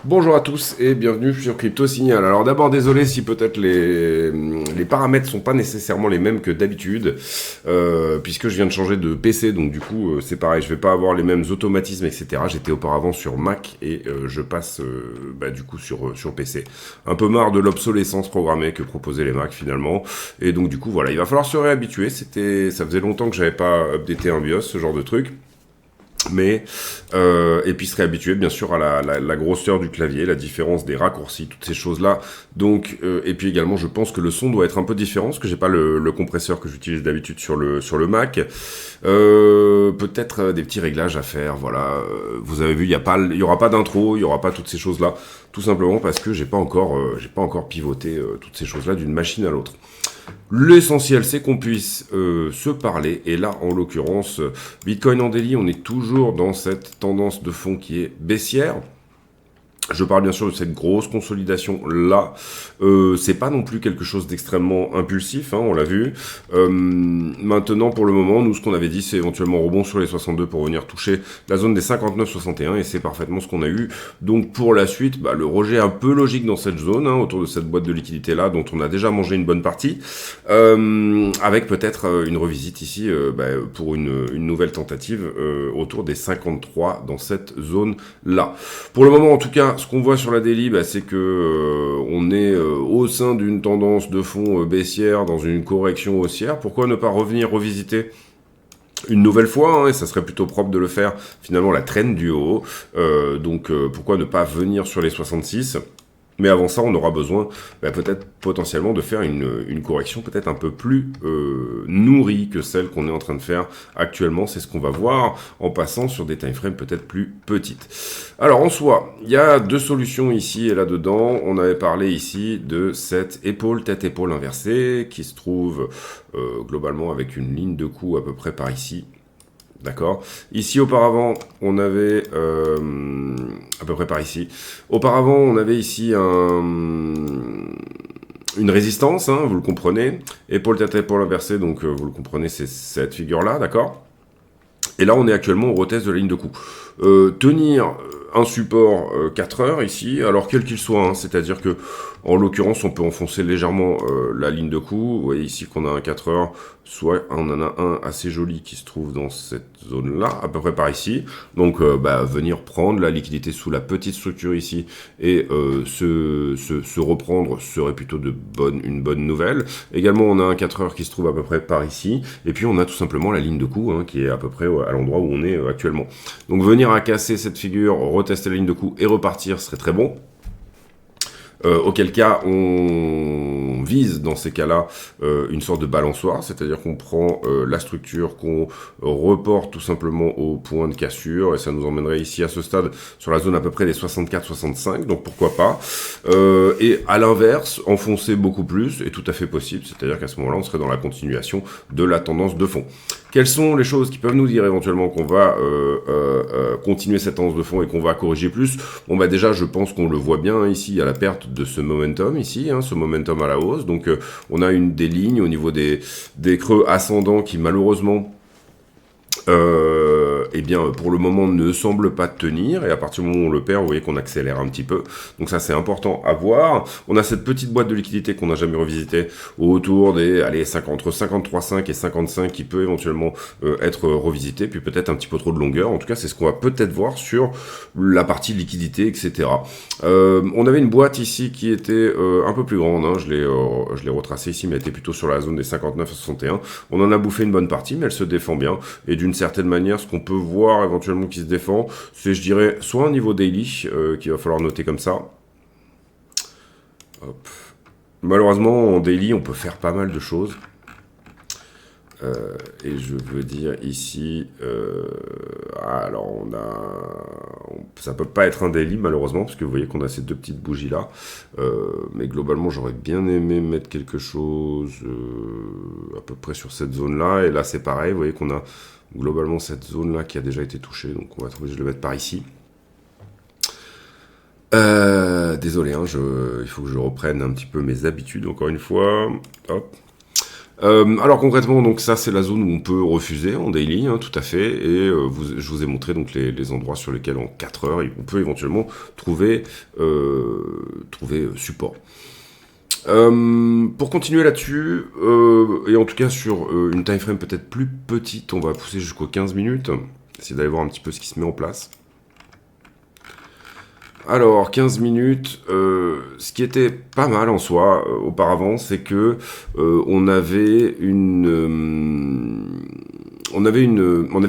Bonjour à tous et bienvenue sur Crypto Signal. Alors d'abord désolé si peut-être les paramètres sont pas nécessairement les mêmes que d'habitude, puisque je viens de changer de PC, donc du coup c'est pareil, je vais pas avoir les mêmes automatismes, etc. J'étais auparavant sur Mac et je passe du coup sur PC. Un peu marre de l'obsolescence programmée que proposaient les Mac finalement, et donc du coup voilà, il va falloir se réhabituer. Ça faisait longtemps que j'avais pas updaté un BIOS, ce genre de truc. Mais et puis se réhabituer bien sûr à la grosseur du clavier, la différence des raccourcis, toutes ces choses-là. Donc et puis également, je pense que le son doit être un peu différent parce que j'ai pas le compresseur que j'utilise d'habitude sur le Mac. Peut-être des petits réglages à faire. Voilà, vous avez vu, il y aura pas d'intro, il y aura pas toutes ces choses-là, tout simplement parce que j'ai pas encore pivoté toutes ces choses-là d'une machine à l'autre. L'essentiel, c'est qu'on puisse se parler. Et là, en l'occurrence, Bitcoin en daily, on est toujours dans cette tendance de fond qui est baissière. Je parle bien sûr de cette grosse consolidation là. C'est pas non plus quelque chose d'extrêmement impulsif, hein, on l'a vu. Maintenant, pour le moment, nous, ce qu'on avait dit, c'est éventuellement rebond sur les 62 pour venir toucher la zone des 59-61, et c'est parfaitement ce qu'on a eu. Donc pour la suite, le rejet un peu logique dans cette zone, hein, autour de cette boîte de liquidité là, dont on a déjà mangé une bonne partie, avec peut-être une revisite ici pour une nouvelle tentative autour des 53 dans cette zone là. Pour le moment, en tout cas, ce qu'on voit sur la daily, c'est que on est au sein d'une tendance de fond baissière dans une correction haussière. Pourquoi ne pas revenir revisiter une nouvelle fois, hein, et ça serait plutôt propre de le faire, finalement, la traîne du haut. Donc, pourquoi ne pas venir sur les 66 ? Mais avant ça, on aura besoin peut-être potentiellement de faire une correction peut-être un peu plus nourrie que celle qu'on est en train de faire actuellement. C'est ce qu'on va voir en passant sur des timeframes peut-être plus petites. Alors en soi, il y a deux solutions ici et là-dedans. On avait parlé ici de cette tête-épaule inversée qui se trouve globalement avec une ligne de coup à peu près par ici. D'accord. Ici, auparavant, on avait à peu près par ici. Auparavant, on avait ici une résistance, hein, vous le comprenez. Épaule tête épaule inversée, donc vous le comprenez, c'est cette figure-là, d'accord. Et là, on est actuellement au retest de la ligne de coup. Tenir un support 4 heures ici, alors quel qu'il soit, hein, c'est-à-dire que en l'occurrence, on peut enfoncer légèrement la ligne de coup. Vous voyez ici qu'on a un 4 heures, soit on en a un assez joli qui se trouve dans cette zone-là, à peu près par ici. Donc, venir prendre la liquidité sous la petite structure ici et se reprendre serait plutôt une bonne nouvelle. Également, on a un 4 heures qui se trouve à peu près par ici. Et puis, on a tout simplement la ligne de coup, hein, qui est à peu près à l'endroit où on est actuellement. Donc, venir à casser cette figure, retester la ligne de coup et repartir serait très bon. Auquel cas on vise dans ces cas-là une sorte de balançoire, c'est-à-dire qu'on prend la structure, qu'on reporte tout simplement au point de cassure, et ça nous emmènerait ici à ce stade sur la zone à peu près des 64-65, donc pourquoi pas. Et à l'inverse, enfoncer beaucoup plus est tout à fait possible, c'est-à-dire qu'à ce moment-là, on serait dans la continuation de la tendance de fond. Quelles sont les choses qui peuvent nous dire éventuellement qu'on va continuer cette tendance de fond et qu'on va corriger plus? Bon déjà, je pense qu'on le voit bien ici à la perte de ce momentum ici, hein, ce momentum à la hausse. Donc on a des lignes au niveau des creux ascendants qui malheureusement pour le moment ne semble pas tenir, et à partir du moment où on le perd, vous voyez qu'on accélère un petit peu, donc ça c'est important à voir. On a cette petite boîte de liquidité qu'on n'a jamais revisitée autour des entre 53,5 et 55 qui peut éventuellement être revisitée, puis peut-être un petit peu trop de longueur. En tout cas, c'est ce qu'on va peut-être voir sur la partie liquidité, etc. On avait une boîte ici qui était un peu plus grande, hein, je l'ai retracée ici, mais elle était plutôt sur la zone des 59 à 61. On en a bouffé une bonne partie, mais elle se défend bien, et d'une certaine manière, ce qu'on peut voir éventuellement qui se défend, c'est, je dirais, soit un niveau daily, qu'il va falloir noter comme ça. Hop. Malheureusement, en daily, on peut faire pas mal de choses. Et je veux dire ici, alors ça peut pas être un daily malheureusement, parce que vous voyez qu'on a ces deux petites bougies là, mais globalement j'aurais bien aimé mettre quelque chose à peu près sur cette zone là, et là c'est pareil, vous voyez qu'on a globalement cette zone là qui a déjà été touchée, donc on va être obligé de le mettre par ici. Désolé, hein, il faut que je reprenne un petit peu mes habitudes encore une fois. Hop. Alors concrètement, donc ça c'est la zone où on peut refuser en daily, hein, tout à fait, et je vous ai montré donc les endroits sur lesquels en 4 heures on peut éventuellement trouver support. Pour continuer là-dessus, et en tout cas sur une time frame peut-être plus petite, on va pousser jusqu'aux 15 minutes, essayer d'aller voir un petit peu ce qui se met en place. Alors, 15 minutes, ce qui était pas mal en soi auparavant, c'est que on avait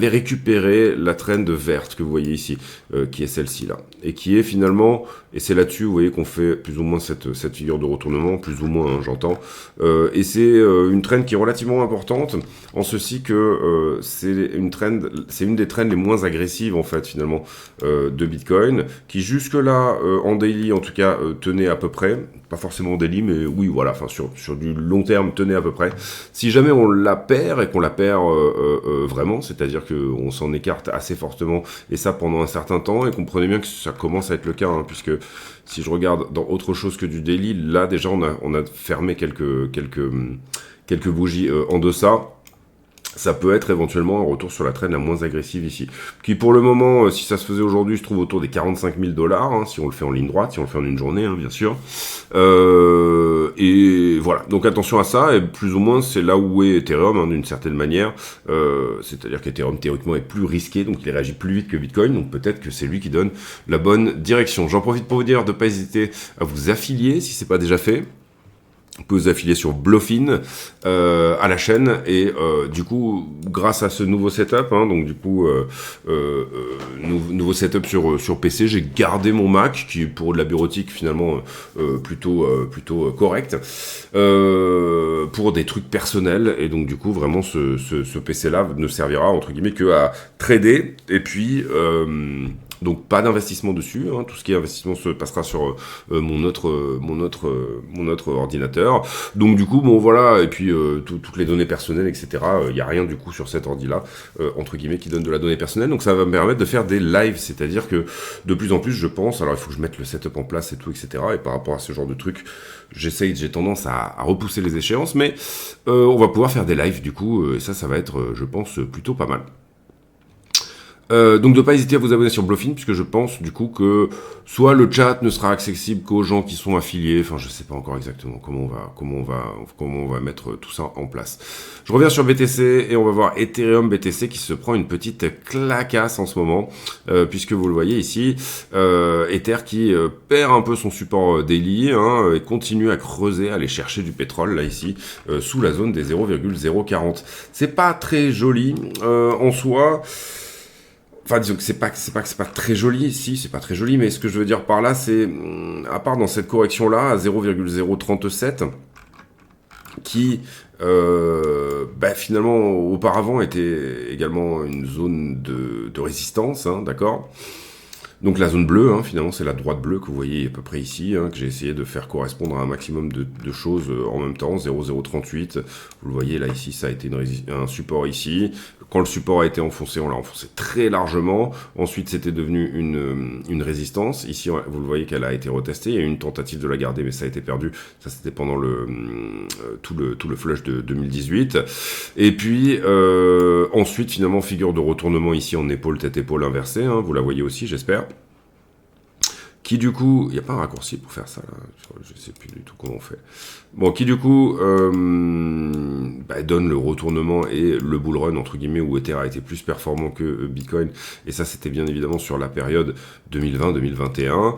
récupéré la trend verte que vous voyez ici, qui est celle-ci là, et qui est finalement, et c'est là-dessus, vous voyez qu'on fait plus ou moins cette figure de retournement, plus ou moins, hein, j'entends, et c'est une trend qui est relativement importante, en ceci que c'est une des trends les moins agressives en fait finalement de Bitcoin, qui jusque-là, en daily en tout cas, tenait à peu près, pas forcément en daily, mais oui, voilà, enfin sur du long terme, tenait à peu près. Si jamais on la perd, et qu'on la perd vraiment, c'est-à-dire qu'on s'en écarte assez fortement, et ça pendant un certain temps, et comprenez bien que ça commence à être le cas, hein, puisque si je regarde dans autre chose que du daily, là déjà on a fermé quelques bougies en deçà. Ça peut être éventuellement un retour sur la trend la moins agressive ici. Qui pour le moment, si ça se faisait aujourd'hui, se trouve autour des 45 000 $, hein, si on le fait en ligne droite, si on le fait en une journée, hein, bien sûr. Et voilà, donc attention à ça, et plus ou moins c'est là où est Ethereum, hein, d'une certaine manière. C'est-à-dire qu'Ethereum théoriquement est plus risqué, donc il réagit plus vite que Bitcoin, donc peut-être que c'est lui qui donne la bonne direction. J'en profite pour vous dire de ne pas hésiter à vous affilier si c'est pas déjà fait. Vous pouvez vous affilier sur Bluffin à la chaîne, et du coup grâce à ce nouveau setup, hein, donc du coup nouveau setup sur PC, j'ai gardé mon Mac qui est pour de la bureautique finalement plutôt correct, pour des trucs personnels, et donc du coup vraiment ce PC là ne servira entre guillemets que à trader, et puis donc pas d'investissement dessus, hein. Tout ce qui est investissement se passera sur mon autre ordinateur. Donc du coup bon voilà, et puis toutes les données personnelles, etc. Il n'y a rien du coup sur cet ordi là entre guillemets qui donne de la donnée personnelle. Donc ça va me permettre de faire des lives, c'est-à-dire que de plus en plus je pense, alors il faut que je mette le setup en place et tout, etc. Et par rapport à ce genre de truc, j'ai tendance à repousser les échéances, mais on va pouvoir faire des lives du coup, et ça va être je pense plutôt pas mal. Donc de pas hésiter à vous abonner sur Bluffin, puisque je pense du coup que soit le chat ne sera accessible qu'aux gens qui sont affiliés, enfin je sais pas encore exactement comment on va mettre tout ça en place. Je reviens sur BTC et on va voir Ethereum BTC qui se prend une petite clacasse en ce moment, puisque vous le voyez ici, Ether qui perd un peu son support daily, hein, et continue à creuser, à aller chercher du pétrole là ici, sous la zone des 0,040. C'est pas très joli en soi. Enfin, disons que c'est pas très joli, si, c'est pas très joli, mais ce que je veux dire par là, c'est, à part dans cette correction-là, à 0,037, qui, finalement, auparavant, était également une zone de résistance, hein, d'accord ? Donc la zone bleue, hein, finalement, c'est la droite bleue que vous voyez à peu près ici, hein, que j'ai essayé de faire correspondre à un maximum de choses en même temps, 0,038. Vous le voyez là, ici, ça a été un support ici. Quand le support a été enfoncé, on l'a enfoncé très largement. Ensuite, c'était devenu une résistance. Ici, vous le voyez qu'elle a été retestée. Il y a eu une tentative de la garder, mais ça a été perdu. Ça, c'était pendant tout le flush de 2018. Et puis, ensuite, finalement, figure de retournement ici en épaule, tête-épaule inversée. Hein, vous la voyez aussi, j'espère. Qui du coup, il n'y a pas un raccourci pour faire ça là, je sais plus du tout comment on fait. Bon, qui du coup donne le retournement et le bull run entre guillemets où Ether a été plus performant que Bitcoin, et ça c'était bien évidemment sur la période 2020-2021.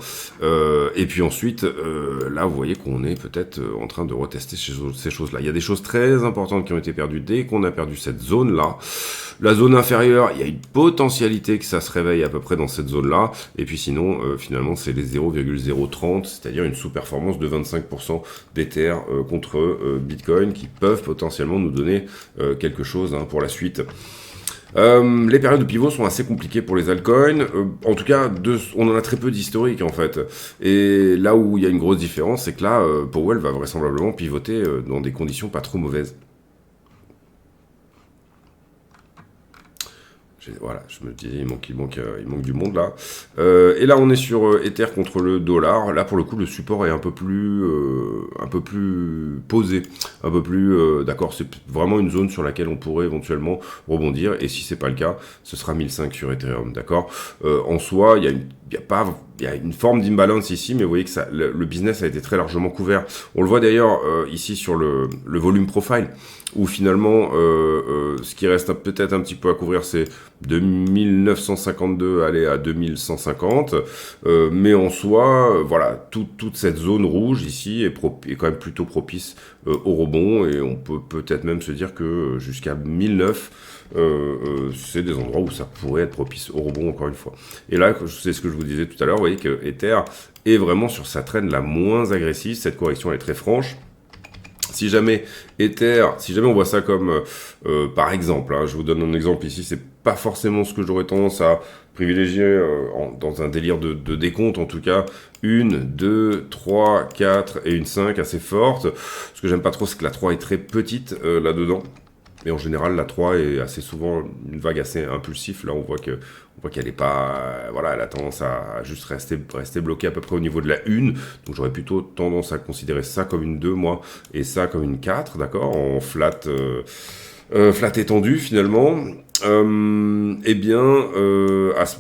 Et puis ensuite, là vous voyez qu'on est peut-être en train de retester ces choses-là. Il y a des choses très importantes qui ont été perdues dès qu'on a perdu cette zone-là. La zone inférieure, il y a une potentialité que ça se réveille à peu près dans cette zone-là. Et puis sinon, finalement, c'est les 0,030, c'est-à-dire une sous-performance de 25% d'Ether contre Bitcoin qui peuvent potentiellement nous donner quelque chose, hein, pour la suite. Les périodes de pivot sont assez compliquées pour les altcoins. En tout cas, on en a très peu d'historique en fait. Et là où il y a une grosse différence, c'est que là, Powell va vraisemblablement pivoter dans des conditions pas trop mauvaises. Voilà, je me disais, il manque du monde là. Et là, on est sur Ether contre le dollar. Là, pour le coup, le support est un peu plus posé, un peu plus d'accord. C'est vraiment une zone sur laquelle on pourrait éventuellement rebondir. Et si c'est pas le cas, ce sera 1005 sur Ethereum, d'accord. En soi, il y a une forme d'imbalance ici, mais vous voyez que le business a été très largement couvert. On le voit d'ailleurs ici sur le volume profile, où finalement, ce qui reste peut-être un petit peu à couvrir, c'est de 1952 aller à 2150. Mais en soi, voilà, toute cette zone rouge ici est quand même plutôt propice au rebond, et on peut peut-être même se dire que jusqu'à 1009, c'est des endroits où ça pourrait être propice au rebond encore une fois. Et là, c'est ce que je vous disais tout à l'heure, vous voyez que Ether est vraiment sur sa trend la moins agressive, cette correction est très franche. Si jamais on voit ça comme, par exemple, je vous donne un exemple ici, c'est pas forcément ce que j'aurais tendance à privilégier dans un délire de décompte, en tout cas, 1, 2, 3, 4 et une 5 assez forte. Ce que j'aime pas trop, c'est que la 3 est très petite là-dedans. Et en général, la 3 est assez souvent une vague assez impulsive. Là, on voit qu'elle est pas, voilà, elle a tendance à juste rester bloquée à peu près au niveau de la 1. Donc, j'aurais plutôt tendance à considérer ça comme une 2, moi, et ça comme une 4, d'accord, en flat étendu, finalement.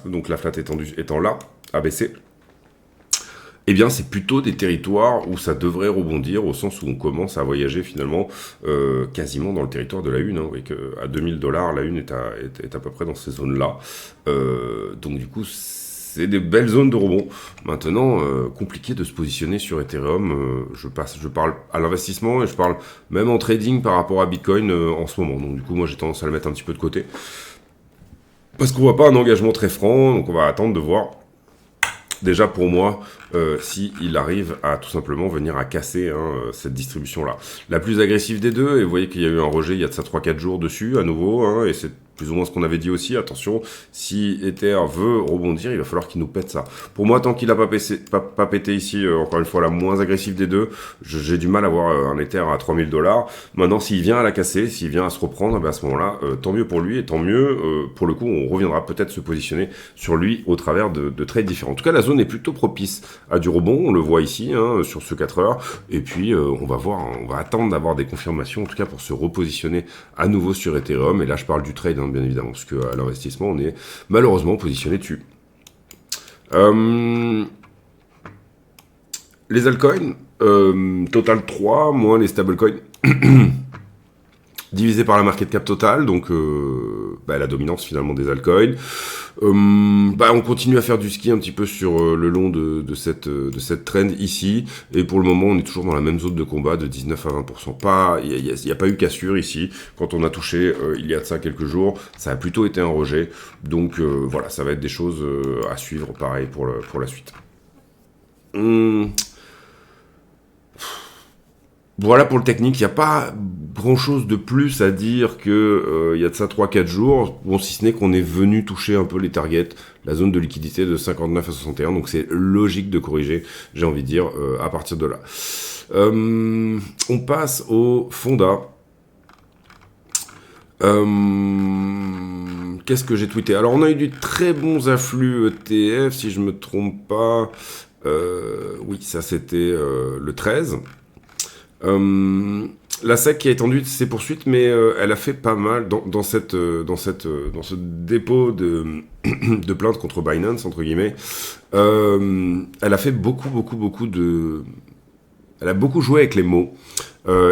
Donc la flat étendue étant là, ABC, eh bien, c'est plutôt des territoires où ça devrait rebondir, au sens où on commence à voyager finalement quasiment dans le territoire de la Une. Vous voyez qu'à $2000, la Une est à peu près dans ces zones-là. Donc du coup, c'est des belles zones de rebond. Maintenant, compliqué de se positionner sur Ethereum. Je parle à l'investissement et je parle même en trading par rapport à Bitcoin en ce moment. Donc du coup, moi j'ai tendance à le mettre un petit peu de côté. Parce qu'on voit pas un engagement très franc, donc on va attendre de voir. Déjà pour moi, s'il arrive à tout simplement venir à casser cette distribution-là. La plus agressive des deux, et vous voyez qu'il y a eu un rejet il y a de ça 3-4 jours dessus, à nouveau, et c'est plus ou moins ce qu'on avait dit aussi. Attention, si Ether veut rebondir, il va falloir qu'il nous pète ça. Pour moi, tant qu'il n'a pas pété ici, encore une fois, la moins agressive des deux, j'ai du mal à voir un Ether à $3000. Maintenant, s'il vient à la casser, s'il vient à se reprendre, ben à ce moment-là, tant mieux pour lui, et tant mieux, pour le coup, on reviendra peut-être se positionner sur lui au travers de trades différents. En tout cas, la zone est plutôt propice à du rebond, on le voit ici, sur ce 4 heures, et puis on va attendre d'avoir des confirmations, en tout cas pour se repositionner à nouveau sur Ethereum, et là je parle du trade, bien évidemment, parce qu'à l'investissement, on est malheureusement positionné dessus. Les altcoins, total 3, moins les stablecoins, divisé par la market cap totale, donc la dominance finalement des altcoins. On continue à faire du ski un petit peu sur le long de cette trend ici, et pour le moment on est toujours dans la même zone de combat de 19 à 20%. Il n'y a pas eu cassure ici. Quand on a touché il y a de ça quelques jours, ça a plutôt été un rejet, donc voilà, ça va être des choses à suivre pareil pour la suite. Voilà pour le technique, il n'y a pas grand chose de plus à dire que il y a de ça 3-4 jours, bon, si ce n'est qu'on est venu toucher un peu les targets, la zone de liquidité de 59 à 61, donc c'est logique de corriger, j'ai envie de dire, à partir de là. On passe au Fonda. Qu'est-ce que j'ai tweeté? Alors on a eu du très bons afflux ETF, si je me trompe pas. Oui, ça c'était le 13. La SEC qui a étendu ses poursuites, mais elle a fait pas mal dans ce dépôt de plainte contre Binance, entre guillemets. Elle a fait elle a beaucoup joué avec les mots.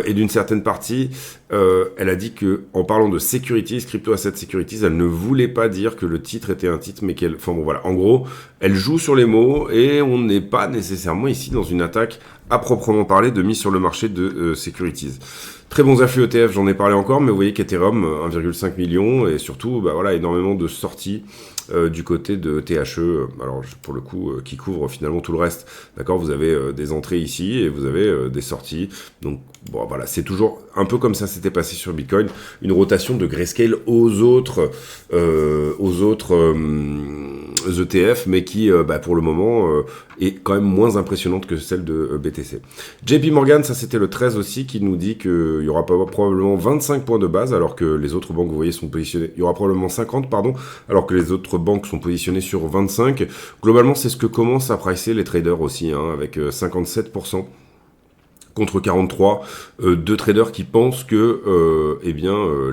Et d'une certaine partie, elle a dit que, en parlant de securities, crypto asset securities, elle ne voulait pas dire que le titre était un titre, mais qu'elle, enfin bon voilà, en gros, elle joue sur les mots, et on n'est pas nécessairement ici dans une attaque à proprement parler de mise sur le marché de securities. Très bons afflux ETF, j'en ai parlé encore, mais vous voyez qu'Ethereum, 1,5 million, et surtout, énormément de sorties du côté de THE, alors pour le coup, qui couvre finalement tout le reste. D'accord, vous avez des entrées ici, et vous avez des sorties. Donc, bon, voilà, c'est toujours un peu comme ça s'était passé sur Bitcoin, une rotation de Grayscale aux autres ETF, mais qui, pour le moment, est quand même moins impressionnante que celle de BTC. JP Morgan, ça c'était le 13 aussi, qui nous dit qu'il y aura probablement 25 points de base, alors que les autres banques, vous voyez, sont positionnées... Il y aura probablement 50, pardon, alors que les autres banques sont positionnées sur 25. Globalement, c'est ce que commencent à pricer les traders aussi, hein, avec 57%. Contre 43, deux traders qui pensent que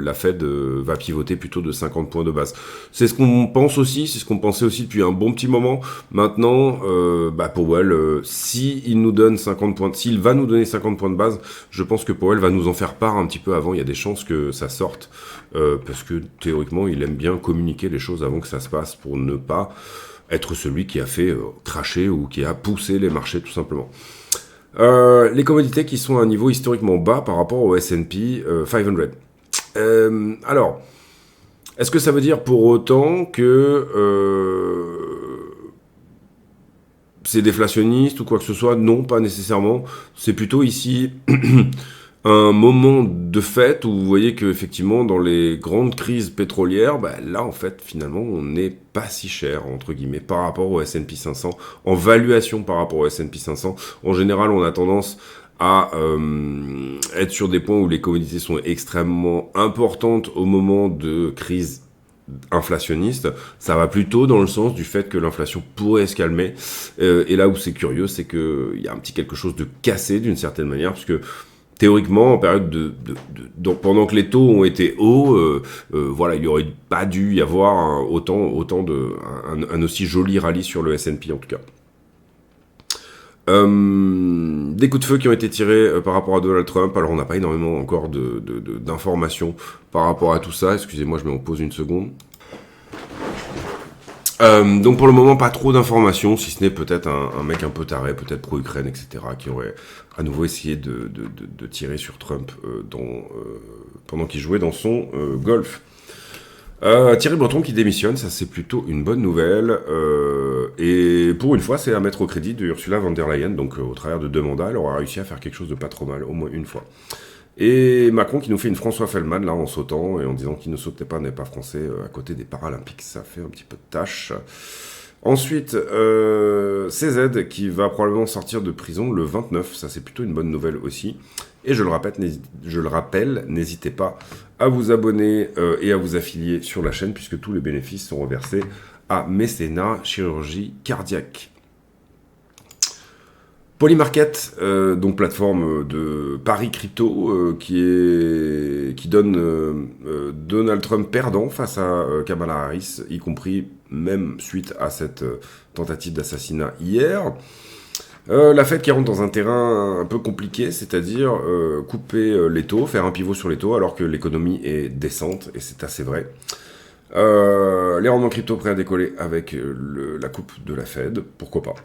la Fed va pivoter plutôt de 50 points de base. C'est ce qu'on pense aussi, c'est ce qu'on pensait aussi depuis un bon petit moment. Maintenant, Powell, s'il nous donne 50 points, s'il va nous donner 50 points de base, je pense que Powell va nous en faire part un petit peu avant. Il y a des chances que ça sorte, parce que théoriquement, il aime bien communiquer les choses avant que ça se passe pour ne pas être celui qui a fait cracher ou qui a poussé les marchés tout simplement. Les commodités qui sont à un niveau historiquement bas par rapport au S&P 500. Alors, est-ce que ça veut dire pour autant que c'est déflationniste ou quoi que ce soit? Non, pas nécessairement. C'est plutôt ici un moment de fête où vous voyez qu'effectivement, dans les grandes crises pétrolières, là, en fait, finalement, on n'est pas si cher, entre guillemets, par rapport au S&P 500, en valuation par rapport au S&P 500. En général, on a tendance à être sur des points où les commodités sont extrêmement importantes au moment de crise inflationniste. Ça va plutôt dans le sens du fait que l'inflation pourrait se calmer. Et là où c'est curieux, c'est qu'il y a un petit quelque chose de cassé d'une certaine manière, puisque théoriquement, en période donc pendant que les taux ont été hauts, il n'y aurait pas dû y avoir un aussi joli rallye sur le S&P en tout cas. Des coups de feu qui ont été tirés par rapport à Donald Trump. Alors on n'a pas énormément encore d'informations par rapport à tout ça. Excusez-moi, je me repose une seconde. Donc pour le moment, pas trop d'informations, si ce n'est peut-être un mec un peu taré, peut-être pro-Ukraine, etc., qui aurait à nouveau essayé de tirer sur Trump pendant qu'il jouait dans son golf. Thierry Breton qui démissionne, ça c'est plutôt une bonne nouvelle. Et pour une fois, c'est à mettre au crédit de Ursula von der Leyen, donc au travers de 2 mandats, elle aura réussi à faire quelque chose de pas trop mal, au moins une fois. Et Macron qui nous fait une François Feldman, là, en sautant et en disant qu'il ne sautait pas, n'est pas français, à côté des Paralympiques. Ça fait un petit peu de tâche. Ensuite, CZ qui va probablement sortir de prison le 29. Ça, c'est plutôt une bonne nouvelle aussi. Et je le rappelle, n'hésitez pas à vous abonner et à vous affilier sur la chaîne, puisque tous les bénéfices sont reversés à Mécénat Chirurgie Cardiaque. Polymarket, donc plateforme de paris crypto qui donne Donald Trump perdant face à Kamala Harris, y compris même suite à cette tentative d'assassinat hier. La Fed qui rentre dans un terrain un peu compliqué, c'est-à-dire couper les taux, faire un pivot sur les taux alors que l'économie est décente, et c'est assez vrai. Les rendements crypto prêts à décoller avec la coupe de la Fed, pourquoi pas.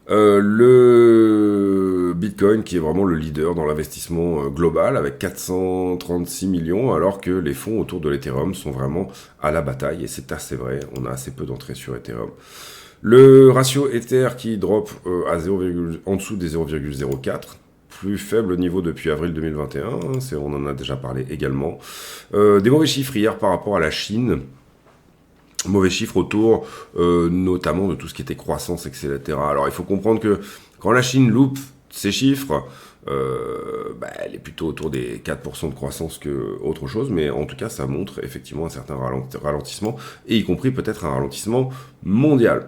Le Bitcoin qui est vraiment le leader dans l'investissement global avec 436 millions, alors que les fonds autour de l'Ethereum sont vraiment à la bataille, et c'est assez vrai, on a assez peu d'entrées sur Ethereum. Le ratio Ether qui drop en dessous des 0,04, plus faible niveau depuis avril 2021, on en a déjà parlé également. Des mauvais chiffres hier par rapport à la Chine. Mauvais chiffres autour notamment de tout ce qui était croissance, etc. Alors il faut comprendre que quand la Chine loupe ses chiffres, elle est plutôt autour des 4% de croissance que autre chose, mais en tout cas ça montre effectivement un certain ralentissement, et y compris peut-être un ralentissement mondial.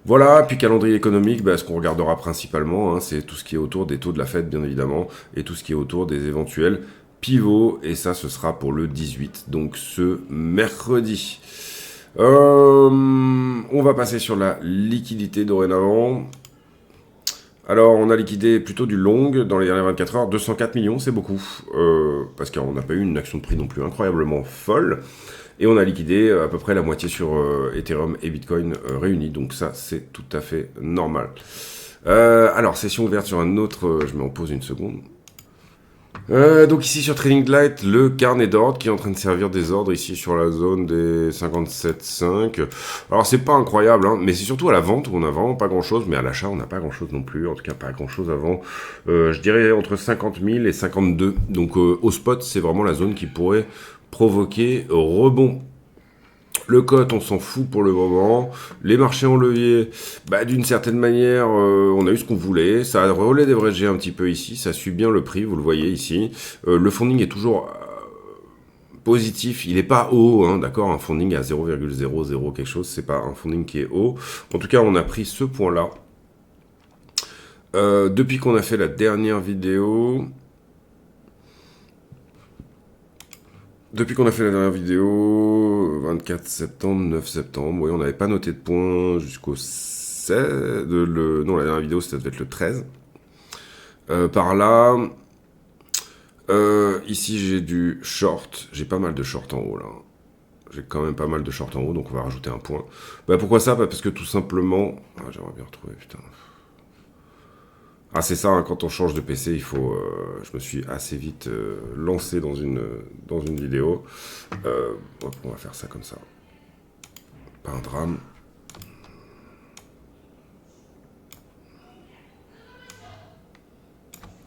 Voilà, puis calendrier économique, ce qu'on regardera principalement, c'est tout ce qui est autour des taux de la Fed bien évidemment, et tout ce qui est autour des éventuels pivots, et ça ce sera pour le 18, donc ce mercredi. On va passer sur la liquidité dorénavant. Alors, on a liquidé plutôt du long dans les dernières 24 heures. 204 millions, c'est beaucoup. Parce qu'on n'a pas eu une action de prix non plus incroyablement folle. Et on a liquidé à peu près la moitié sur Ethereum et Bitcoin réunis. Donc ça, c'est tout à fait normal. Alors, session ouverte sur un autre... je me repose une seconde. Donc ici sur Trading Light, le carnet d'ordre qui est en train de servir des ordres ici sur la zone des 57,5. Alors c'est pas incroyable, mais c'est surtout à la vente où on a vraiment pas grand chose, mais à l'achat on n'a pas grand chose non plus, en tout cas pas grand chose avant, je dirais entre 50 000 et 52. Donc au spot c'est vraiment la zone qui pourrait provoquer rebond. Le cote, on s'en fout pour le moment. Les marchés en levier, bah, d'une certaine manière, on a eu ce qu'on voulait. Ça a relais dévrégé un petit peu ici. Ça suit bien le prix, vous le voyez ici. Le funding est toujours positif. Il n'est pas haut, hein, d'accord. Un funding à 0,00 quelque chose, c'est pas un funding qui est haut. En tout cas, on a pris ce point-là. Depuis qu'on a fait la dernière vidéo... Depuis qu'on a fait la dernière vidéo, 24 septembre, 9 septembre, oui, on n'avait pas noté de points jusqu'au 16, non, la dernière vidéo, ça devait être le 13. Par là, ici, j'ai du short, j'ai pas mal de short en haut, là. J'ai quand même pas mal de short en haut, donc on va rajouter un point. Bah, pourquoi ça? Bah, parce que tout simplement... Ah, j'aimerais bien retrouver, putain... Ah, c'est ça, hein, quand on change de PC, il faut... je me suis assez vite lancé dans une vidéo. Hop, on va faire ça comme ça. Pas un drame.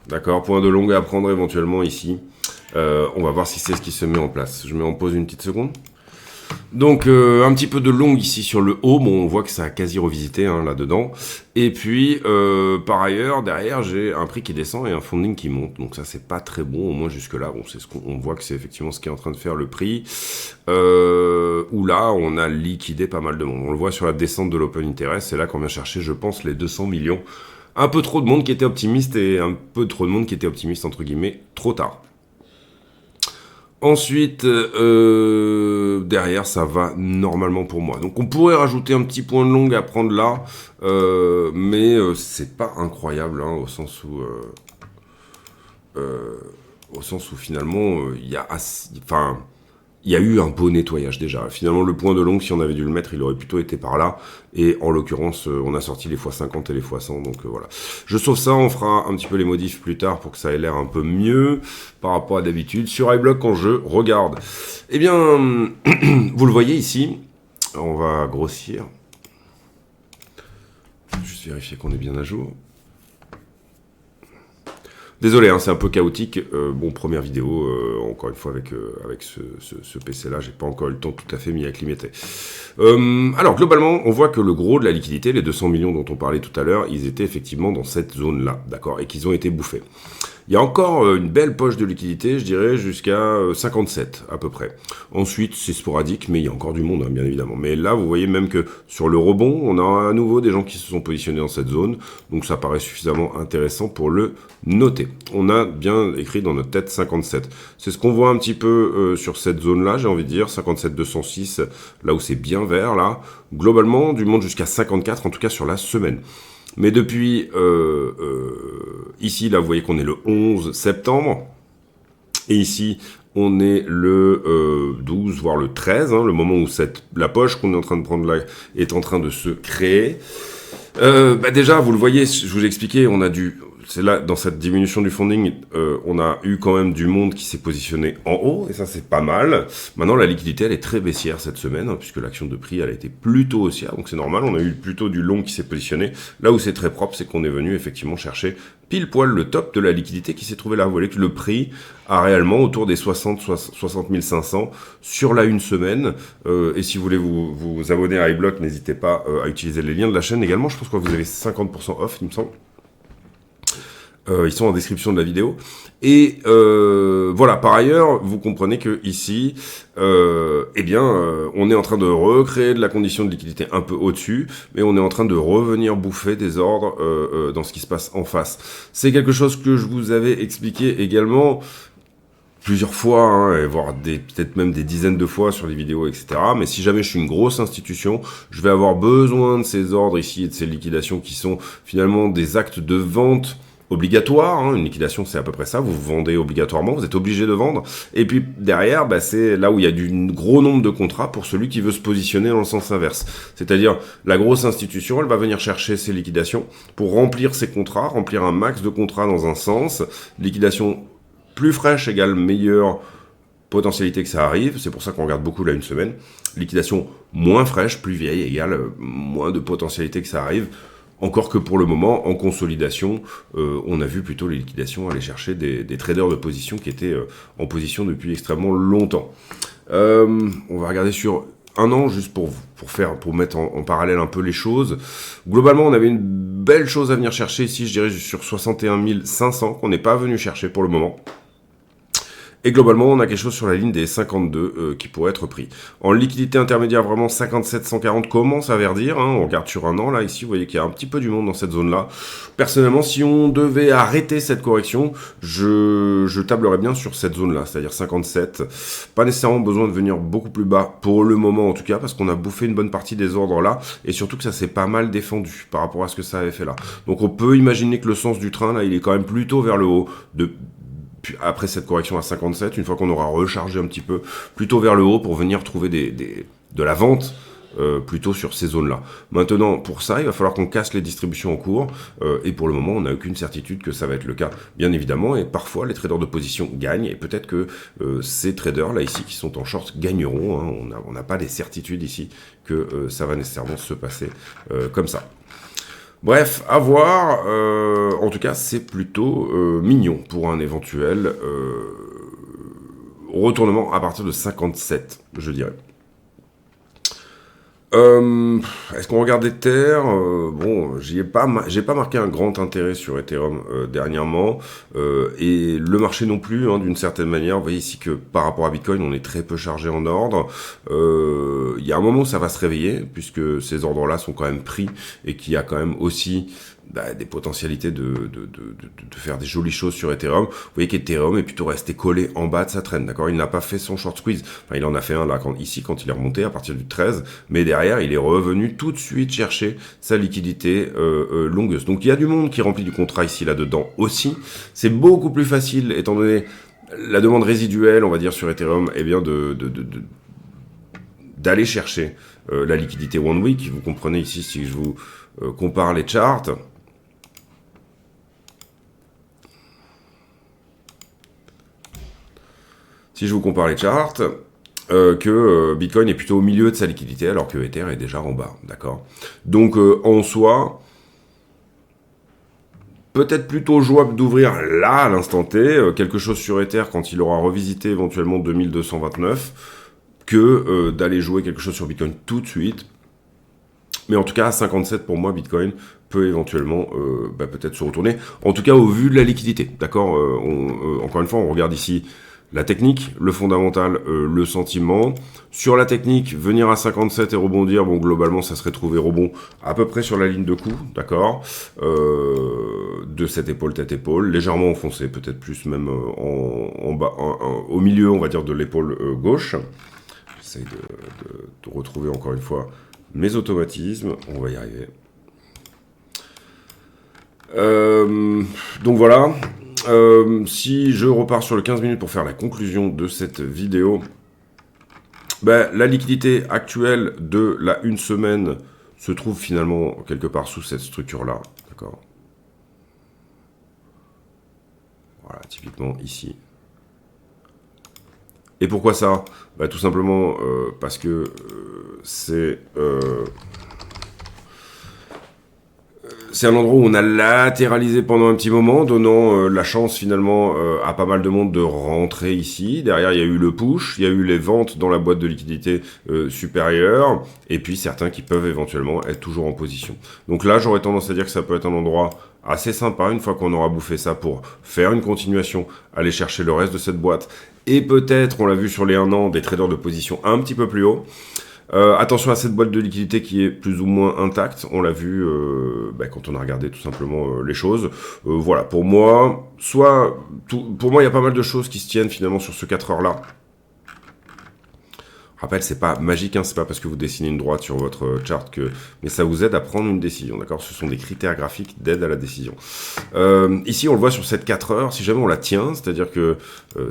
D'accord, point de longue à prendre éventuellement ici. On va voir si c'est ce qui se met en place. Je mets en pause une petite seconde. Donc un petit peu de long ici sur le haut, bon on voit que ça a quasi revisité hein, là-dedans. Et puis par ailleurs derrière j'ai un prix qui descend et un funding qui monte, donc ça c'est pas très bon, au moins jusque là, bon, c'est ce qu'on voit que c'est effectivement ce qui est en train de faire le prix. Où là on a liquidé pas mal de monde, on le voit sur la descente de l'open interest, c'est là qu'on vient chercher je pense les 200 millions. Un peu trop de monde qui était optimiste et un peu trop de monde qui était optimiste entre guillemets trop tard. Ensuite, derrière, ça va normalement pour moi. Donc, on pourrait rajouter un petit point de longue à prendre là, mais c'est pas incroyable, hein, au sens où finalement, il y a il y a eu un beau nettoyage déjà. Finalement, le point de longue, si on avait dû le mettre, il aurait plutôt été par là. Et en l'occurrence, on a sorti les x50 et les x100. Donc voilà. Je sauve ça, on fera un petit peu les modifs plus tard pour que ça ait l'air un peu mieux par rapport à d'habitude. Sur iBlock, quand je regarde, eh bien, vous le voyez ici. On va grossir. Juste vérifier qu'on est bien à jour. Désolé, hein, c'est un peu chaotique. Bon, première vidéo, encore une fois, avec ce PC-là, j'ai pas encore eu le temps tout à fait m'y acclimater. Alors, globalement, on voit que le gros de la liquidité, les 200 millions dont on parlait tout à l'heure, ils étaient effectivement dans cette zone-là, d'accord, et qu'ils ont été bouffés. Il y a encore une belle poche de liquidité, je dirais, jusqu'à 57 à peu près. Ensuite, c'est sporadique, mais il y a encore du monde, hein, bien évidemment. Mais là, vous voyez même que sur le rebond, on a à nouveau des gens qui se sont positionnés dans cette zone. Donc ça paraît suffisamment intéressant pour le noter. On a bien écrit dans notre tête 57. C'est ce qu'on voit un petit peu sur cette zone-là, j'ai envie de dire, 57-206, là où c'est bien vert, là. Globalement, du monde jusqu'à 54, en tout cas sur la semaine. Mais depuis, ici, là, vous voyez qu'on est le 11 septembre. Et ici, on est le 12, voire le 13, hein, le moment où la poche qu'on est en train de prendre là est en train de se créer. Déjà, vous le voyez, je vous l'ai expliqué, c'est là, dans cette diminution du funding, on a eu quand même du monde qui s'est positionné en haut, et ça c'est pas mal. Maintenant, la liquidité, elle est très baissière cette semaine, hein, puisque l'action de prix, elle a été plutôt haussière, donc c'est normal, on a eu plutôt du long qui s'est positionné. Là où c'est très propre, c'est qu'on est venu effectivement chercher pile poil le top de la liquidité qui s'est trouvé là. Vous voyez que le prix a réellement autour des 60 500 sur la une semaine. Et si vous voulez vous abonner à iBlock, n'hésitez pas à utiliser les liens de la chaîne également. Je pense que vous avez 50% off, il me semble. Ils sont en description de la vidéo. Et voilà, par ailleurs, vous comprenez que ici, on est en train de recréer de la condition de liquidité un peu au-dessus, mais on est en train de revenir bouffer des ordres dans ce qui se passe en face. C'est quelque chose que je vous avais expliqué également plusieurs fois, hein, et voire peut-être même des dizaines de fois sur les vidéos, etc. Mais si jamais je suis une grosse institution, je vais avoir besoin de ces ordres ici et de ces liquidations qui sont finalement des actes de vente obligatoire, hein. Une liquidation c'est à peu près ça, vous vendez obligatoirement, vous êtes obligé de vendre, et puis derrière c'est là où il y a du gros nombre de contrats pour celui qui veut se positionner dans le sens inverse, c'est-à-dire la grosse institution elle va venir chercher ses liquidations pour remplir ses contrats, remplir un max de contrats dans un sens, liquidation plus fraîche égale meilleure potentialité que ça arrive, c'est pour ça qu'on regarde beaucoup là une semaine, liquidation moins fraîche, plus vieille égale moins de potentialité que ça arrive. Encore que pour le moment, en consolidation, on a vu plutôt les liquidations aller chercher des traders de position qui étaient en position depuis extrêmement longtemps. On va regarder sur un an, juste pour mettre en parallèle un peu les choses. Globalement, on avait une belle chose à venir chercher ici, je dirais sur 61 500, qu'on n'est pas venu chercher pour le moment. Et globalement, on a quelque chose sur la ligne des 52 qui pourrait être pris. En liquidité intermédiaire, vraiment 57 140 commence à verdir. Hein. On regarde sur un an, là, ici, vous voyez qu'il y a un petit peu du monde dans cette zone-là. Personnellement, si on devait arrêter cette correction, je tablerais bien sur cette zone-là, c'est-à-dire 57. Pas nécessairement besoin de venir beaucoup plus bas, pour le moment en tout cas, parce qu'on a bouffé une bonne partie des ordres là, et surtout que ça s'est pas mal défendu par rapport à ce que ça avait fait là. Donc on peut imaginer que le sens du train, là, il est quand même plutôt vers le haut, après cette correction à 57, une fois qu'on aura rechargé un petit peu, plutôt vers le haut pour venir trouver de la vente plutôt sur ces zones-là. Maintenant, pour ça, il va falloir qu'on casse les distributions en cours, et pour le moment, on n'a aucune certitude que ça va être le cas, bien évidemment, et parfois, les traders de position gagnent, et peut-être que ces traders-là, ici, qui sont en short, gagneront, hein. On n'a pas des certitudes ici que ça va nécessairement se passer comme ça. Bref, à voir. En tout cas, c'est plutôt mignon pour un éventuel retournement à partir de 57, je dirais. Est-ce qu'on regarde Ether? Bon, j'ai pas marqué un grand intérêt sur Ethereum dernièrement, et le marché non plus, hein, d'une certaine manière. Vous voyez ici que par rapport à Bitcoin, on est très peu chargé en ordre. Il y a un moment où ça va se réveiller, puisque ces ordres-là sont quand même pris, et qu'il y a quand même aussi des potentialités de faire des jolies choses sur Ethereum. Vous voyez qu'Ethereum est plutôt resté collé en bas de sa traîne, d'accord? Il n'a pas fait son short squeeze. Enfin, il en a fait un là, quand il est remonté à partir du 13, mais derrière, il est revenu tout de suite chercher sa liquidité longueuse. Donc, il y a du monde qui remplit du contrat ici, là-dedans aussi. C'est beaucoup plus facile, étant donné la demande résiduelle, on va dire, sur Ethereum, eh bien, d'aller chercher la liquidité one week. Vous comprenez ici, si je vous compare les charts, que Bitcoin est plutôt au milieu de sa liquidité, alors que Ether est déjà en bas, d'accord? Donc, en soi, peut-être plutôt jouable d'ouvrir là, à l'instant T, quelque chose sur Ether quand il aura revisité éventuellement 2229, que d'aller jouer quelque chose sur Bitcoin tout de suite. Mais en tout cas, à 57, pour moi, Bitcoin peut éventuellement peut-être se retourner. En tout cas, au vu de la liquidité, d'accord? Encore une fois, on regarde ici la technique, le fondamental, le sentiment. Sur la technique, venir à 57 et rebondir, bon, globalement, ça serait trouvé rebond à peu près sur la ligne de coup, d'accord, de cette épaule, tête-épaule, légèrement enfoncé, peut-être plus même en bas, au milieu, on va dire, de l'épaule gauche. J'essaye de retrouver encore une fois mes automatismes, on va y arriver. Donc voilà. Si je repars sur le 15 minutes pour faire la conclusion de cette vidéo, la liquidité actuelle de la 1 semaine se trouve finalement quelque part sous cette structure-là, d'accord? Voilà, typiquement ici. Et pourquoi ça? Tout simplement parce que c'est un endroit où on a latéralisé pendant un petit moment, donnant la chance finalement à pas mal de monde de rentrer ici. Derrière, il y a eu le push, il y a eu les ventes dans la boîte de liquidité supérieure, et puis certains qui peuvent éventuellement être toujours en position. Donc là, j'aurais tendance à dire que ça peut être un endroit assez sympa, une fois qu'on aura bouffé ça, pour faire une continuation, aller chercher le reste de cette boîte, et peut-être, on l'a vu sur les 1 an, des traders de position un petit peu plus haut. Attention à cette boîte de liquidité qui est plus ou moins intacte, on l'a vu quand on a regardé tout simplement les choses. Voilà, pour moi, il y a pas mal de choses qui se tiennent finalement sur ce 4 heures-là. Rappel, c'est pas magique, hein, c'est pas parce que vous dessinez une droite sur votre chart mais ça vous aide à prendre une décision, d'accord? Ce sont des critères graphiques d'aide à la décision. Ici, on le voit sur cette 4 heures, si jamais on la tient, c'est-à-dire que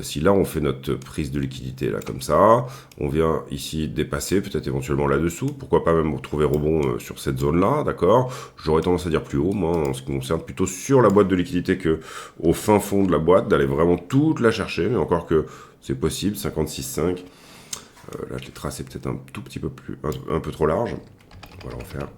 si là, on fait notre prise de liquidité, là, comme ça, on vient ici dépasser, peut-être éventuellement là-dessous, pourquoi pas même retrouver rebond sur cette zone-là, d'accord? J'aurais tendance à dire plus haut, moi, en ce qui me concerne, plutôt sur la boîte de liquidité que au fin fond de la boîte, d'aller vraiment toute la chercher, mais encore que c'est possible, 56,5. Là, je l'ai tracé peut-être un tout petit peu plus, un peu trop large. On va le refaire.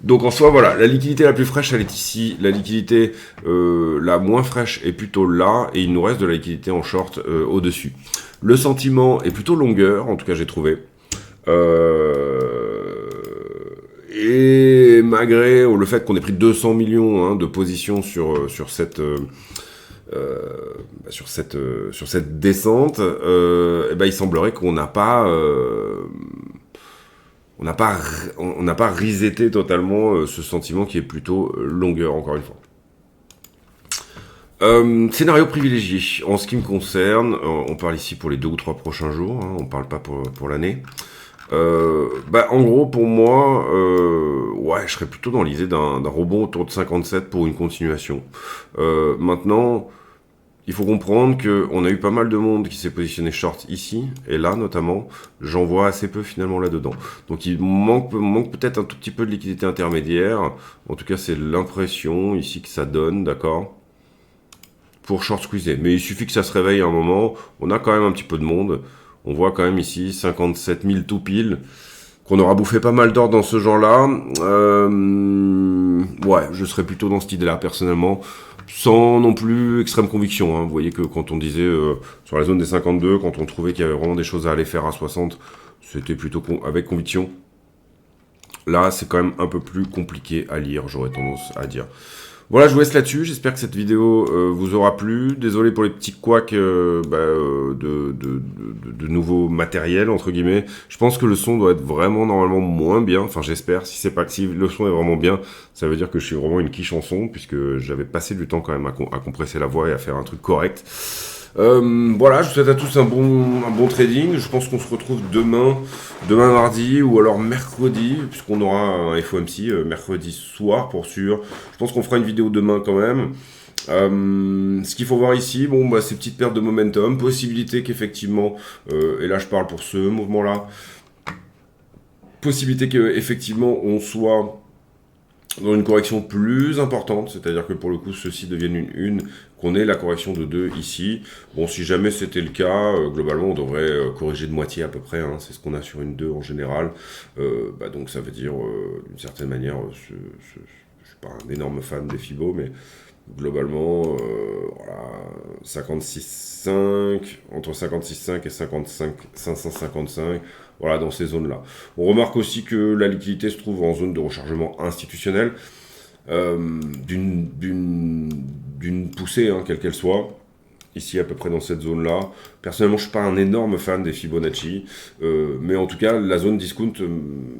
Donc en soi, voilà, la liquidité la plus fraîche, elle est ici. La liquidité la moins fraîche est plutôt là. Et il nous reste de la liquidité en short au-dessus. Le sentiment est plutôt longueur, en tout cas j'ai trouvé. Et malgré le fait qu'on ait pris 200 millions de positions sur cette descente, et ben, il semblerait qu'on n'a pas on n'a pas reseté totalement ce sentiment qui est plutôt longueur, encore une fois. Scénario privilégié. En ce qui me concerne, on parle ici pour les 2 ou 3 prochains jours, hein, on parle pas pour l'année. En gros, pour moi, ouais, je serais plutôt dans l'idée d'un rebond autour de 57 pour une continuation. Maintenant, il faut comprendre qu'on a eu pas mal de monde qui s'est positionné short ici, et là notamment, j'en vois assez peu finalement là-dedans. Donc il manque peut-être un tout petit peu de liquidité intermédiaire, en tout cas c'est l'impression ici que ça donne, d'accord, pour short squeezer. Mais il suffit que ça se réveille à un moment, on a quand même un petit peu de monde, on voit quand même ici 57 000 tout pile, qu'on aura bouffé pas mal d'or dans ce genre-là. Ouais, je serais plutôt dans cette idée-là personnellement, sans non plus extrême conviction. Hein. Vous voyez que quand on disait sur la zone des 52, quand on trouvait qu'il y avait vraiment des choses à aller faire à 60, c'était plutôt avec conviction. Là, c'est quand même un peu plus compliqué à lire, j'aurais tendance à dire. Voilà, je vous laisse là-dessus. J'espère que cette vidéo vous aura plu. Désolé pour les petits couacs de nouveaux matériels, entre guillemets. Je pense que le son doit être vraiment normalement moins bien. Enfin, j'espère. Si le son est vraiment bien, ça veut dire que je suis vraiment une quiche en son, puisque j'avais passé du temps quand même à compresser la voix et à faire un truc correct. Voilà, je vous souhaite à tous un bon trading. Je pense qu'on se retrouve demain mardi ou alors mercredi, puisqu'on aura un FOMC mercredi soir pour sûr. Je pense qu'on fera une vidéo demain quand même. Ce qu'il faut voir ici, ces petites pertes de momentum, possibilité qu'effectivement, et là je parle pour ce mouvement-là, possibilité qu'effectivement on soit dans une correction plus importante, c'est-à-dire que pour le coup, ceci devienne une qu'on ait la correction de 2 ici. Bon, si jamais c'était le cas, globalement, on devrait corriger de moitié à peu près, hein, c'est ce qu'on a sur une 2 en général. Donc ça veut dire, d'une certaine manière, je suis pas un énorme fan des Fibo, mais globalement, voilà, 56,5, entre 56,5 et 55, 555, voilà, dans ces zones-là. On remarque aussi que la liquidité se trouve en zone de rechargement institutionnel, d'une poussée, hein, quelle qu'elle soit, ici à peu près dans cette zone-là. Personnellement, je ne suis pas un énorme fan des Fibonacci, mais en tout cas, la zone discount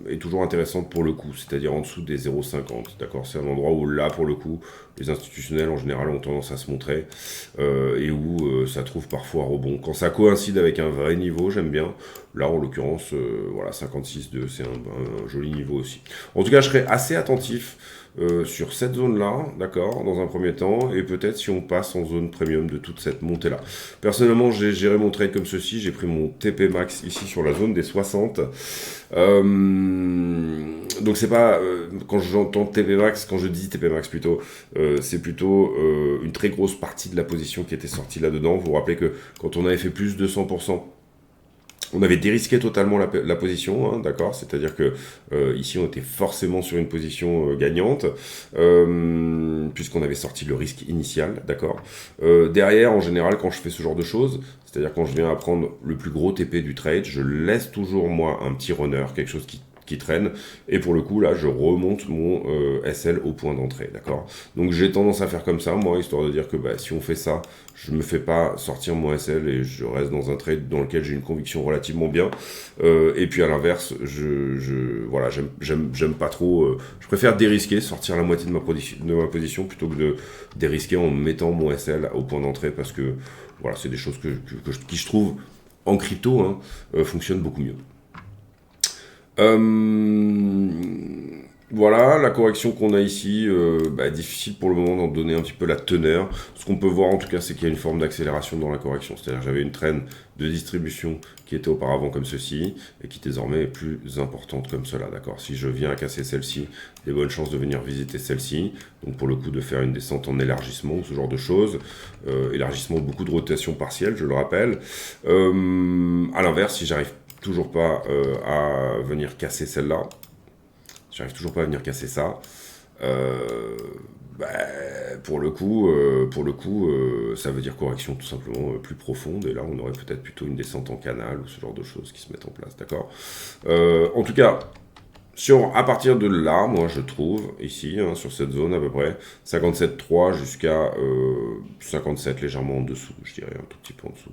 est toujours intéressante pour le coup, c'est-à-dire en dessous des 0,50, d'accord. C'est un endroit où là, pour le coup, les institutionnels en général ont tendance à se montrer, et où ça trouve parfois rebond. Quand ça coïncide avec un vrai niveau, j'aime bien. Là, en l'occurrence, voilà, 56,2, c'est un joli niveau aussi. En tout cas, je serais assez attentif sur cette zone-là, d'accord, dans un premier temps, et peut-être si on passe en zone premium de toute cette montée-là. Personnellement, j'ai géré mon trade comme ceci, j'ai pris mon TP max ici sur la zone des 60. Donc c'est pas, quand j'entends TP max, quand je dis TP max plutôt, c'est plutôt une très grosse partie de la position qui était sortie là-dedans. Vous vous rappelez que quand on avait fait plus de 100%, on avait dérisqué totalement la position, hein, d'accord. C'est-à-dire que ici on était forcément sur une position gagnante, puisqu'on avait sorti le risque initial, d'accord. Derrière, en général, quand je fais ce genre de choses, c'est-à-dire quand je viens à prendre le plus gros TP du trade, je laisse toujours moi un petit runner, quelque chose qui traîne, et pour le coup là je remonte mon SL au point d'entrée, d'accord. Donc j'ai tendance à faire comme ça moi, histoire de dire que si on fait ça, je me fais pas sortir mon SL et je reste dans un trade dans lequel j'ai une conviction relativement bien, et puis à l'inverse, voilà, j'aime pas trop, je préfère dérisquer, sortir la moitié de ma position plutôt que de dérisquer en mettant mon SL au point d'entrée, parce que voilà, c'est des choses qui je trouve en crypto, hein, fonctionnent beaucoup mieux. Voilà, la correction qu'on a ici, difficile pour le moment d'en donner un petit peu la teneur. Ce qu'on peut voir en tout cas, c'est qu'il y a une forme d'accélération dans la correction. C'est-à-dire que j'avais une trend de distribution qui était auparavant comme ceci, et qui désormais est plus importante comme cela, d'accord. Si je viens à casser celle-ci, il y a de bonnes chances de venir visiter celle-ci. Donc pour le coup de faire une descente en élargissement, ce genre de choses. Élargissement, beaucoup de rotation partielle, je le rappelle. À l'inverse, si j'arrive toujours pas à venir casser celle-là, j'arrive toujours pas à venir casser ça, bah, ça veut dire correction tout simplement plus profonde. Et là, on aurait peut-être plutôt une descente en canal ou ce genre de choses qui se mettent en place, d'accord. En tout cas, à partir de là, moi je trouve, ici, hein, sur cette zone à peu près, 57,3 jusqu'à 57 légèrement en dessous, je dirais, un tout petit peu en dessous.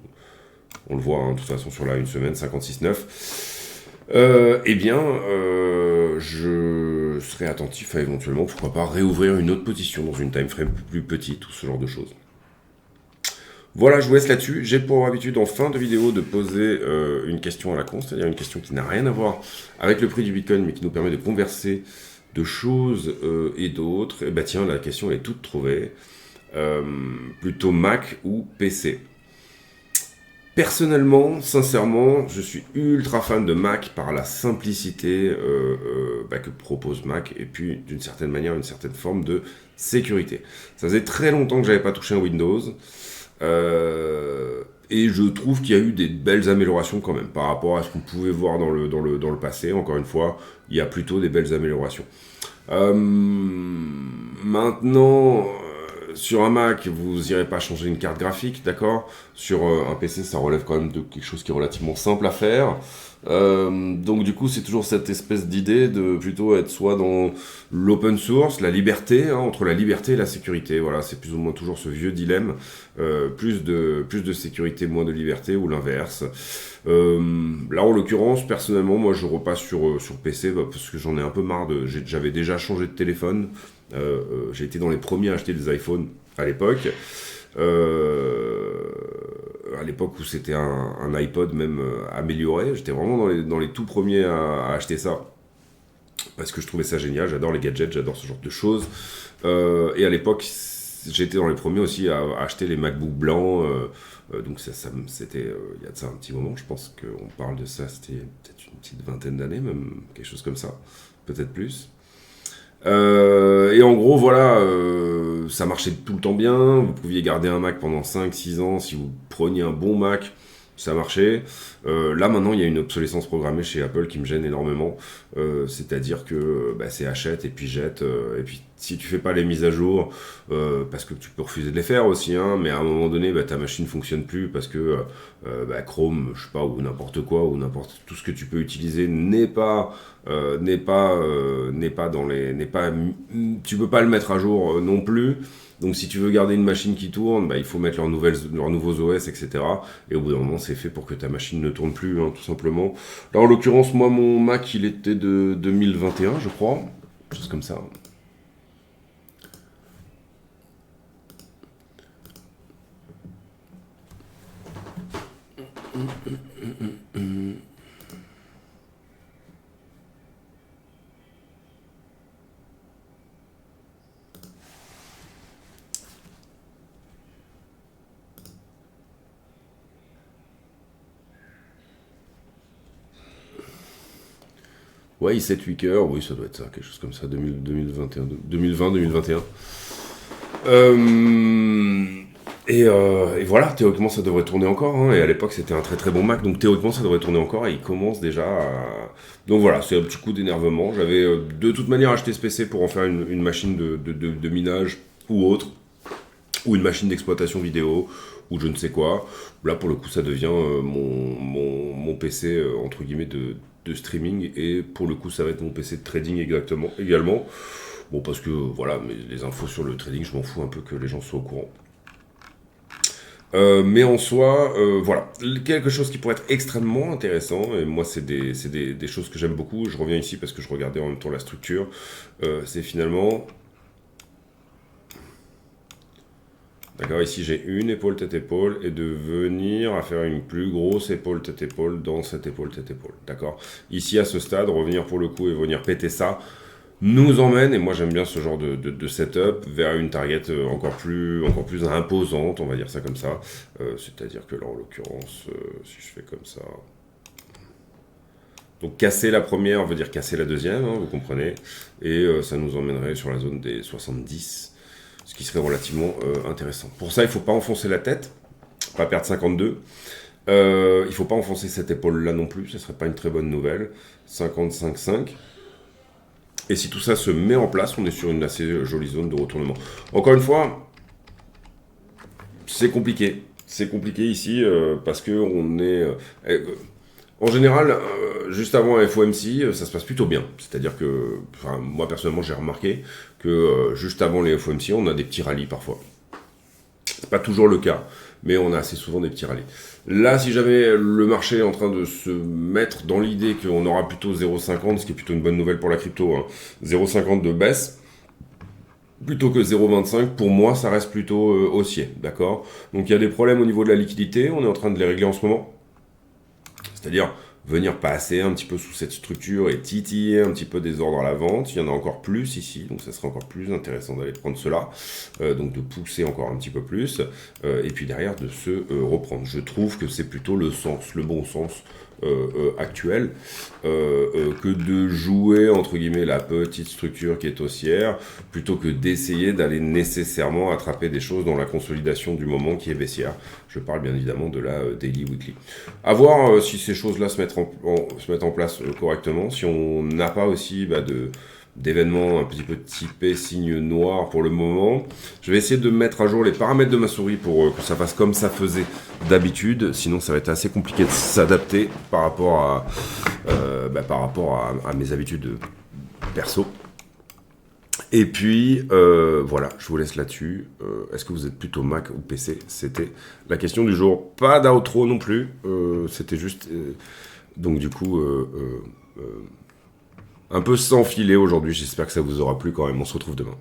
On le voit, hein, de toute façon, sur la une semaine, 56,9. Eh bien, je serai attentif à éventuellement, pourquoi pas, réouvrir une autre position dans une time frame plus petite ou ce genre de choses. Voilà, je vous laisse là-dessus. J'ai pour habitude en fin de vidéo de poser une question à la con, c'est-à-dire une question qui n'a rien à voir avec le prix du Bitcoin, mais qui nous permet de converser de choses et d'autres. Et bah tiens, la question est toute trouvée. Plutôt Mac ou PC? Personnellement, sincèrement, je suis ultra fan de Mac par la simplicité que propose Mac et puis d'une certaine manière, une certaine forme de sécurité. Ça faisait très longtemps que j'avais pas touché un Windows. Et je trouve qu'il y a eu des belles améliorations quand même par rapport à ce qu'on pouvait voir dans le passé. Encore une fois, il y a plutôt des belles améliorations. Maintenant, sur un Mac, vous n'irez pas changer une carte graphique, d'accord. Sur un PC, ça relève quand même de quelque chose qui est relativement simple à faire. Donc du coup, c'est toujours cette espèce d'idée de plutôt être soit dans l'open source, la liberté, hein, entre la liberté et la sécurité. Voilà, c'est plus ou moins toujours ce vieux dilemme. Plus de sécurité, moins de liberté, ou l'inverse. Là, en l'occurrence, personnellement, moi, je repasse sur PC parce que j'en ai un peu marre j'avais déjà changé de téléphone. J'ai été dans les premiers à acheter des iPhones à l'époque. À l'époque où c'était un iPod même amélioré. J'étais vraiment dans les tout premiers à acheter ça. Parce que je trouvais ça génial. J'adore les gadgets, j'adore ce genre de choses. Et à l'époque, j'étais dans les premiers aussi à acheter les MacBook blancs. Donc c'était il y a de ça un petit moment. Je pense qu'on parle de ça, c'était peut-être une petite vingtaine d'années, même quelque chose comme ça. Peut-être plus. Et en gros, voilà, ça marchait tout le temps bien. Vous pouviez garder un Mac pendant 5-6 ans. Si vous preniez un bon Mac, ça marchait. Là, maintenant, il y a une obsolescence programmée chez Apple qui me gêne énormément. C'est-à-dire que c'est achète et puis jette. Et puis, si tu fais pas les mises à jour, parce que tu peux refuser de les faire aussi, hein, mais à un moment donné, ta machine fonctionne plus parce que Chrome, je sais pas, ou n'importe quoi, ou n'importe tout ce que tu peux utiliser n'est pas tu peux pas le mettre à jour non plus. Donc si tu veux garder une machine qui tourne, il faut mettre leurs nouveaux OS, etc. Et au bout d'un moment, c'est fait pour que ta machine ne tourne plus, hein, tout simplement. Là, en l'occurrence, moi, mon Mac, il était de 2021, je crois. Chose comme ça. Ouais, 7-8 heures, oui, ça doit être ça, quelque chose comme ça, 2021, 2020-2021. Et voilà, théoriquement ça devrait tourner encore, hein, et à l'époque c'était un très très bon Mac, donc théoriquement ça devrait tourner encore, et il commence déjà à... Donc voilà, c'est un petit coup d'énervement. J'avais de toute manière acheté ce PC pour en faire une machine de minage ou autre, ou une machine d'exploitation vidéo, ou je ne sais quoi. Là pour le coup ça devient mon PC entre guillemets de streaming, et pour le coup ça va être mon PC de trading également. Bon, parce que voilà, mais les infos sur le trading, je m'en fous un peu que les gens soient au courant. Mais en soi, voilà, quelque chose qui pourrait être extrêmement intéressant, et moi c'est des choses que j'aime beaucoup. Je reviens ici parce que je regardais en même temps la structure. C'est finalement... D'accord, ici j'ai une épaule tête-épaule, et de venir à faire une plus grosse épaule tête-épaule dans cette épaule tête-épaule. D'accord. Ici à ce stade, revenir pour le coup et venir péter ça nous emmène, et moi j'aime bien ce genre de setup, vers une target encore plus imposante, on va dire ça comme ça. C'est-à-dire que là en l'occurrence, si je fais comme ça... Donc casser la première veut dire casser la deuxième, hein, vous comprenez. Et ça nous emmènerait sur la zone des 70, ce qui serait relativement intéressant. Pour ça, il ne faut pas enfoncer la tête, pas perdre 52. Il ne faut pas enfoncer cette épaule-là non plus, ce ne serait pas une très bonne nouvelle. 55,5. Et si tout ça se met en place, on est sur une assez jolie zone de retournement. Encore une fois, c'est compliqué. C'est compliqué ici parce que on est... en général, juste avant un FOMC, ça se passe plutôt bien. C'est-à-dire que, enfin, moi personnellement, j'ai remarqué que juste avant les FOMC, on a des petits rallyes parfois. C'est pas toujours le cas, mais on a assez souvent des petits rallyes. Là, si jamais le marché est en train de se mettre dans l'idée qu'on aura plutôt 0,50, ce qui est plutôt une bonne nouvelle pour la crypto, hein, 0,50 de baisse, plutôt que 0,25, pour moi, ça reste plutôt haussier, d'accord? Donc il y a des problèmes au niveau de la liquidité, on est en train de les régler en ce moment. C'est-à-dire venir passer un petit peu sous cette structure et titiller un petit peu des ordres à la vente. Il y en a encore plus ici, donc ça serait encore plus intéressant d'aller prendre cela, donc de pousser encore un petit peu plus, et puis derrière de se reprendre. Je trouve que c'est plutôt le sens, le bon sens actuel, que de jouer entre guillemets la petite structure qui est haussière, plutôt que d'essayer d'aller nécessairement attraper des choses dans la consolidation du moment qui est baissière. Je parle bien évidemment de la daily weekly. À voir si ces choses-là se mettent en place correctement, si on n'a pas aussi d'événements un petit peu typés signe noir pour le moment. Je vais essayer de mettre à jour les paramètres de ma souris pour que ça fasse comme ça faisait d'habitude, sinon ça va être assez compliqué de s'adapter par rapport à mes habitudes perso. Et puis, voilà, je vous laisse là-dessus. Est-ce que vous êtes plutôt Mac ou PC? C'était la question du jour. Pas d'outro non plus. C'était juste... donc du coup, un peu sans filet aujourd'hui. J'espère que ça vous aura plu quand même. On se retrouve demain.